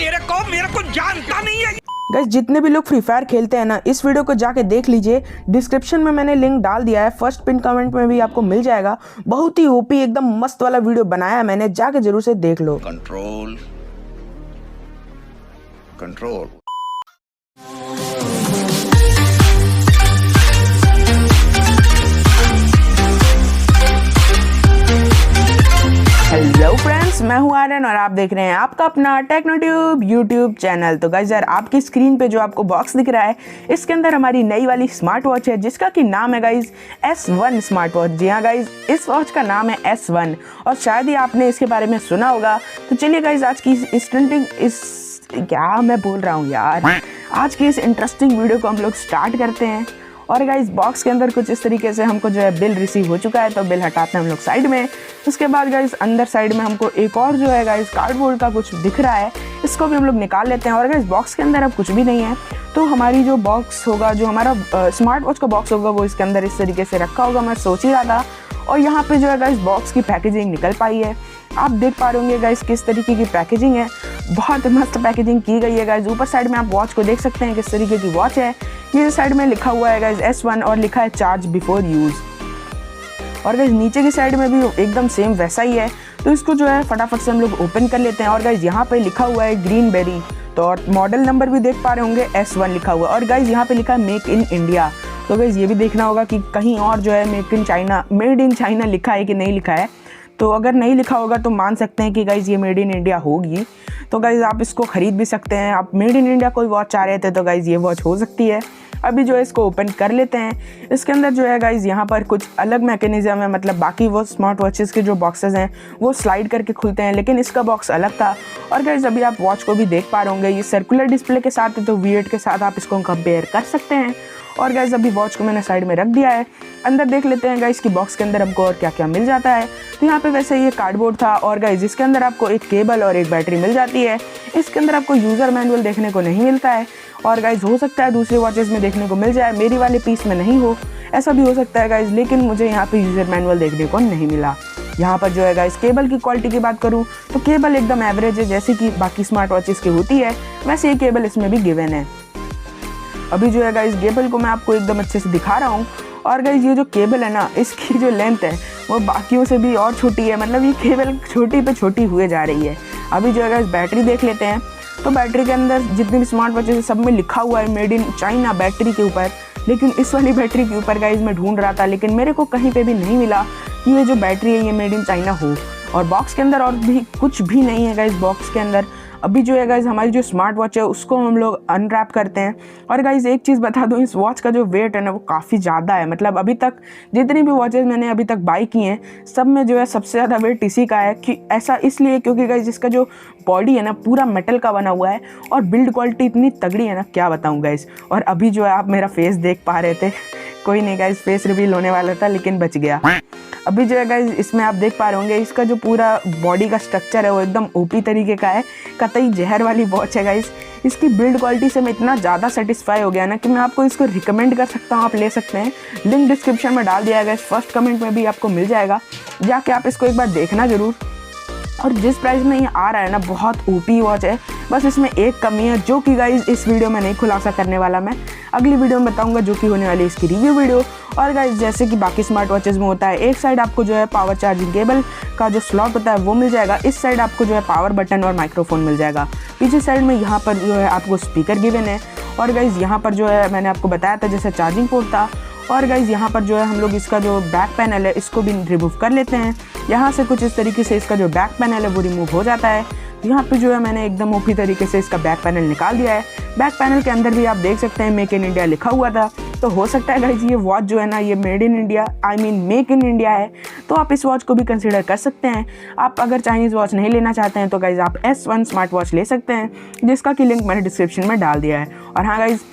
मेरे को जानता नहीं है। गाइस जितने भी लोग फ्री फायर खेलते हैं ना, इस वीडियो को जाके देख लीजिए। डिस्क्रिप्शन में मैंने लिंक डाल दिया है, फर्स्ट पिन कमेंट में भी आपको मिल जाएगा। बहुत ही ओपी एकदम मस्त वाला वीडियो बनाया है मैंने, जाके जरूर से देख लो। Control control. हेलो फ्रेंड्स, मैं हूं आर्यन और आप देख रहे हैं आपका अपना टेक्नो ट्यूब यूट्यूब चैनल। तो गाइस यार, आपकी स्क्रीन पे जो आपको बॉक्स दिख रहा है, इसके अंदर हमारी नई वाली स्मार्ट वॉच है, जिसका कि नाम है गाइस S1 स्मार्ट वॉच। जी हाँ गाइस, इस वॉच का नाम है S1 और शायद ही आपने इसके बारे में सुना होगा। तो चलिए गाइस, आज की क्या मैं बोल रहा हूँ यार, आज की इस इंटरेस्टिंग वीडियो को हम लोग स्टार्ट करते हैं। और गाइस, बॉक्स के अंदर कुछ इस तरीके से हमको जो है बिल रिसीव हो चुका है, तो बिल हटाते हैं हम लोग साइड में। उसके बाद गाइस, अंदर साइड में हमको एक और जो है गाइस कार्डबोर्ड का कुछ दिख रहा है, इसको भी हम लोग निकाल लेते हैं। और गाइस, बॉक्स के अंदर अब कुछ भी नहीं है, तो हमारी जो बॉक्स होगा, जो हमारा स्मार्ट वॉच का बॉक्स होगा, वो इसके अंदर इस तरीके से रखा होगा, मैं सोच ही रहा था। और यहाँ पे जो है गाइस, बॉक्स की पैकेजिंग निकल पाई है। आप देख पा रहे होंगे गाइस किस तरीके की पैकेजिंग है, बहुत मस्त पैकेजिंग की गई है गाइस। ऊपर साइड में आप वॉच को देख सकते हैं किस तरीके की वॉच है। ये साइड में लिखा हुआ है गाइस S1 और लिखा है चार्ज बिफोर यूज़। और गाइस, नीचे की साइड में भी एकदम सेम वैसा ही है, तो इसको जो है फटाफट से हम लोग ओपन कर लेते हैं। और गाइस, यहाँ पे लिखा हुआ है ग्रीन बेरी, तो और मॉडल नंबर भी देख पा रहे होंगे S1 लिखा हुआ है। और गाइस, यहाँ पे लिखा है मेक इन इंडिया, तो गाइस ये भी देखना होगा कि कहीं और जो है मेड इन चाइना लिखा है कि नहीं लिखा है। तो अगर नहीं लिखा होगा तो मान सकते हैं कि गाइस ये मेड इन इंडिया होगी। तो गाइस, आप इसको ख़रीद भी सकते हैं। आप मेड इन इंडिया कोई वॉच चाह रहे थे तो गाइस ये वॉच हो सकती है। अभी जो है इसको ओपन कर लेते हैं। इसके अंदर जो है गाइस, यहाँ पर कुछ अलग मैकेनिज्म है, मतलब बाकी वो स्मार्ट वॉचेस के जो बॉक्सेस हैं वो स्लाइड करके खुलते हैं, लेकिन इसका बॉक्स अलग था। और गाइस, अभी आप वॉच को भी देख पा रहे होंगे, ये सर्कुलर डिस्प्ले के साथ है, तो V8 के साथ आप इसको कंपेयर कर सकते हैं। और गाइस, अभी वॉच को मैंने साइड में रख दिया है। अंदर देख लेते हैं गाइस कि बॉक्स के अंदर हमको और क्या क्या मिल जाता है। तो यहाँ पे वैसे ये कार्डबोर्ड था, और गाइस इसके अंदर आपको एक केबल और एक बैटरी मिल जाती है। इसके अंदर आपको यूज़र मैनुअल देखने को नहीं मिलता है, और गाइस हो सकता है दूसरे वॉचेस में देखने को मिल जाए, मेरी वाले पीस में नहीं हो, ऐसा भी हो सकता है गाइस। लेकिन मुझे यहाँ पे यूज़र मैनुअल देखने को नहीं मिला। यहाँ पर जो है गाइस, केबल की क्वालिटी की बात करूँ तो केबल एकदम एवरेज है, जैसे कि बाकी स्मार्ट वॉचेस की होती है वैसे ये केबल इसमें भी गिवन है। अभी जो है गाइस, केबल को मैं आपको एकदम अच्छे से दिखा रहा हूँ। और गाइस, ये जो केबल है ना, इसकी जो लेंथ है वो बाकियों से भी और छोटी है, मतलब ये केबल छोटी पे छोटी हुए जा रही है। अभी जो है गाइस, बैटरी देख लेते हैं। तो बैटरी के अंदर जितनी भी स्मार्ट वॉचेस है सब में लिखा हुआ है मेड इन चाइना बैटरी के ऊपर, लेकिन इस वाली बैटरी के ऊपर गाइस मैं ढूंढ रहा था, लेकिन मेरे को कहीं पे भी नहीं मिला कि ये जो बैटरी है ये मेड इन चाइना हो। और बॉक्स के अंदर और भी कुछ भी नहीं है गाइस बॉक्स के अंदर। अभी जो है गाइस, हमारी जो स्मार्ट वॉच है उसको हम लोग अनरैप करते हैं। और गाइस, एक चीज़ बता दूं, इस वॉच का जो वेट है ना वो काफ़ी ज़्यादा है। मतलब अभी तक जितनी भी वॉचेस मैंने अभी तक बाई की हैं, सब में जो है सबसे ज़्यादा वेट इसी का है। कि ऐसा इसलिए क्योंकि गाइस इसका जो बॉडी है ना पूरा मेटल का बना हुआ है, और बिल्ड क्वालिटी इतनी तगड़ी है ना, क्या बताऊँ गाइस। और अभी जो है आप मेरा फेस देख पा रहे थे, कोई नहीं गाइस, फेस रिवील होने वाला था लेकिन बच गया। अभी जो है गाइस, इसमें आप देख पा रहे होंगे इसका जो पूरा बॉडी का स्ट्रक्चर है वो एकदम ओपी तरीके का है, कतई जहर वाली वॉच है गाइस। इसकी बिल्ड क्वालिटी से मैं इतना ज़्यादा सेटिस्फाई हो गया ना कि मैं आपको इसको रिकमेंड कर सकता हूँ, आप ले सकते हैं। लिंक डिस्क्रिप्शन में डाल दिया गया, फर्स्ट कमेंट में भी आपको मिल जाएगा, जाके आप इसको एक बार देखना ज़रूर। और जिस प्राइस में ये आ रहा है ना, बहुत ओपी वॉच है। बस इसमें एक कमी है जो कि गाइस इस वीडियो में नहीं खुलासा करने वाला, मैं अगली वीडियो में बताऊंगा, जो कि होने वाली है इसकी रिव्यू वीडियो। और गाइस, जैसे कि बाकी स्मार्ट वॉचेस में होता है, एक साइड आपको जो है पावर चार्जिंग केबल का जो स्लॉट होता है वो मिल जाएगा, इस साइड आपको जो है पावर बटन और माइक्रोफोन मिल जाएगा। पीछे साइड में यहाँ पर जो है आपको स्पीकर गिवन है। और गाइस, यहाँ पर जो है मैंने आपको बताया था जैसे चार्जिंग पोर्ट था। और गाइस, यहाँ पर जो है हम लोग इसका जो बैक पैनल है इसको भी रिमूव कर लेते हैं। यहाँ से कुछ इस तरीके से इसका जो बैक पैनल है वो रिमूव हो जाता है। यहाँ पे जो है मैंने एकदम ओपी तरीके से इसका बैक पैनल निकाल दिया है। बैक पैनल के अंदर भी आप देख सकते हैं मेक इन इंडिया लिखा हुआ था, तो हो सकता है गाइस ये वॉच जो है ना ये made in India make in India है, तो आप इस वॉच को भी कंसीडर कर सकते हैं। आप अगर चाइनीज़ वॉच नहीं लेना चाहते हैं तो गाइस आप S1 स्मार्ट वॉच ले सकते हैं, जिसका कि लिंक मैंने डिस्क्रिप्शन में डाल दिया है। और हाँ गाइस,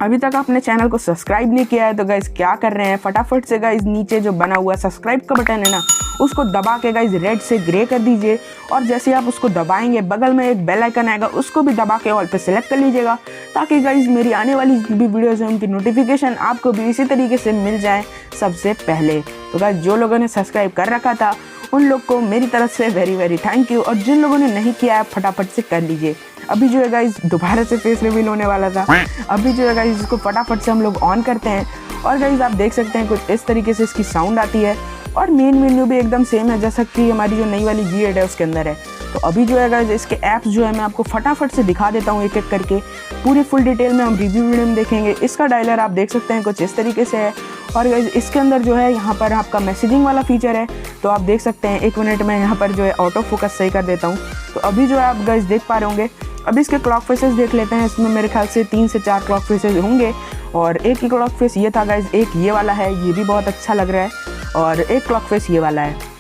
अभी तक आपने चैनल को सब्सक्राइब नहीं किया है तो गाइस क्या कर रहे हैं, फटाफट से गाइस नीचे जो बना हुआ सब्सक्राइब का बटन है ना उसको दबा के गाइस रेड से ग्रे कर दीजिए। और जैसे आप उसको दबाएंगे बगल में एक बेल आइकन आएगा, उसको भी दबा के ऑल पे सेलेक्ट कर लीजिएगा, ताकि गाइस मेरी आने वाली भी वीडियोज़ हैं उनकी नोटिफिकेशन आपको भी इसी तरीके से मिल जाए सबसे पहले। तो गाइस, जो लोगों ने सब्सक्राइब कर रखा था उन लोग को मेरी तरफ से वेरी वेरी थैंक यू, और जिन लोगों ने नहीं किया है फटाफट से कर लीजिए। अभी जो है गाइज दोबारा से फेस रिवील होने वाला था। अभी जो है गाइज इसको फटाफट से हम लोग ऑन करते हैं और गाइज आप देख सकते हैं कुछ इस तरीके से इसकी साउंड आती है और मेन मेन्यू भी एकदम सेम है जैसा कि हमारी जो नई वाली G8 है उसके अंदर है। तो अभी जो है गाइज इसके ऐप्स जो है मैं आपको फटाफट से दिखा देता हूँ एक एक करके, पूरी फुल डिटेल में हम रिव्यू वीडियो में देखेंगे। इसका डायलर आप देख सकते हैं कुछ इस तरीके से है और गाइज इसके अंदर जो है यहाँ पर आपका मैसेजिंग वाला फीचर है। तो आप देख सकते हैं 1 मिनट में यहाँ पर जो है ऑटो फोकस सही कर देता हूँ। तो अभी जो है आप गाइज देख पा रहे होंगे। अब इसके क्लॉक फेसेस देख लेते हैं। इसमें मेरे ख्याल से 3 से 4 क्लॉक फेसेस होंगे और एक ही क्लॉक फेस ये था गाइज, एक ये वाला है, ये भी बहुत अच्छा लग रहा है और एक क्लॉक फेस ये वाला है।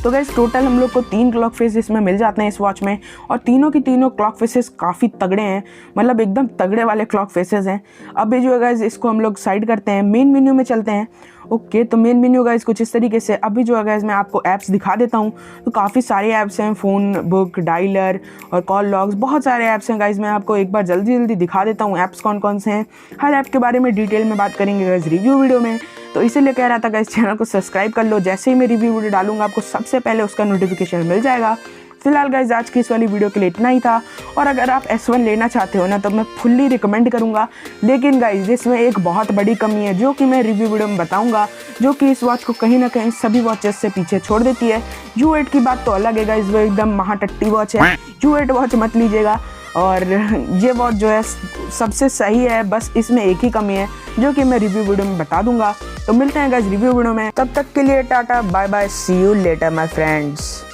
तो गाइज टोटल हम लोग को 3 क्लॉक फेस इसमें मिल जाते हैं इस वॉच में और तीनों की तीनों क्लॉक फेसेस काफ़ी तगड़े हैं, मतलब एकदम तगड़े वाले क्लॉक फेसेस हैं। अब जो है गाइज इसको हम लोग साइड करते हैं, मेन मेन्यू में चलते हैं। ओके तो मेन मेन्यू गाइज कुछ इस तरीके से। अभी जो है गाइज मैं आपको ऐप्स दिखा देता हूँ। तो काफ़ी सारे ऐप्स हैं, फ़ोन बुक, डायलर और कॉल लॉग्स, बहुत सारे ऐप्स हैं गाइज। मैं आपको एक बार जल्दी दिखा देता हूँ ऐप्स कौन कौन से हैं। हर ऐप के बारे में डिटेल में बात करेंगे गाइज रिव्यू वीडियो में। तो इसीलिए कह रहा था गाइज चैनल को सब्सक्राइब कर लो, जैसे ही मैं रिव्यू वीडियो डालूंगा आपको सबसे पहले उसका नोटिफिकेशन मिल जाएगा। फिलहाल गाइज आज की इस वाली वीडियो के लिए इतना ही था और अगर आप S1 लेना चाहते हो ना तो मैं फुल्ली रिकमेंड करूंगा। लेकिन गाइज इसमें एक बहुत बड़ी कमी है जो कि मैं रिव्यू वीडियो में बताऊंगा, जो कि इस वॉच को कहीं ना कहीं सभी वॉचेस से पीछे छोड़ देती है। U8 की बात तो अलग है गाइज, वो एकदम महाटट्टी वॉच है। U8 वॉच मत लीजिएगा और ये वॉच जो है सबसे सही है, बस इसमें एक ही कमी है जो कि मैं रिव्यू वीडियो में बता दूंगा। तो मिलते हैं गाइज रिव्यू वीडियो में, तब तक के लिए tata bye bye, see you later my friends.